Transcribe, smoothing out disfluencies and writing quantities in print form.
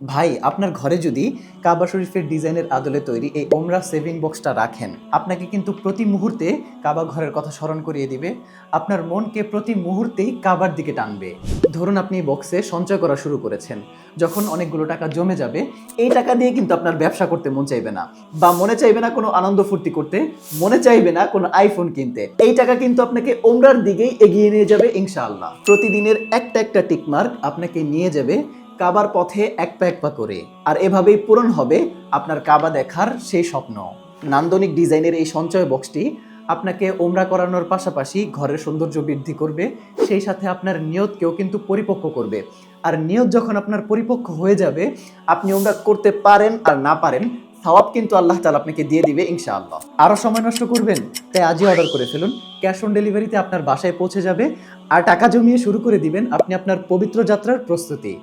ভাই, আপনার ঘরে যদি কাবা শরীফের ডিজাইনের আদলে তৈরি এই ওমরা সেভিং বক্সটা রাখেন, আপনাকে কিন্তু প্রতি মুহূর্তে কাবা ঘরের কথা স্মরণ করিয়ে দিবে। আপনার মনকে প্রতি মুহূর্তেই কাবার দিকে টানবে। ধরুন আপনি এই বক্সে সঞ্চয় করা শুরু করেছেন, যখন অনেকগুলো টাকা জমে যাবে, এই টাকা দিয়ে কিন্তু আপনার ব্যবসা করতে মন চাইবে না, বা মনে চাইবে না কোনো আনন্দ ফুর্তি করতে, মনে চাইবে না কোনো আইফোন কিনতে। এই টাকা কিন্তু আপনাকে ওমরার দিকেই এগিয়ে নিয়ে যাবে ইনশাআল্লাহ। প্রতিদিনের একটা একটা টিকমার্ক আপনাকে নিয়ে যাবে কাবার পথে এক পা এক পা করে। আর এভাবেই পূরণ হবে আপনার কাবা দেখার সেই স্বপ্ন। নান্দনিক ডিজাইনের এই সঞ্চয় বক্সটি আপনাকে ওমরা করানোর পাশাপাশি ঘরের সৌন্দর্য বৃদ্ধি করবে, সেই সাথে আপনার নিয়তকেও কিন্তু পরিপক্ক করবে। আর নিয়ত যখন আপনার পরিপক্ক হয়ে যাবে, আপনি ওমরা করতে পারেন আর না পারেন, সওয়াব কিন্তু আল্লাহ তাআলা আপনাকে দিয়ে দিবে ইনশাআল্লাহ। আরও সময় নষ্ট করবেন? তাই আজই অর্ডার করে ফেলুন। ক্যাশ অন ডেলিভারিতে আপনার বাসায় পৌঁছে যাবে। আর টাকা জমিয়ে শুরু করে দিবেন আপনি আপনার পবিত্র যাত্রার প্রস্তুতি।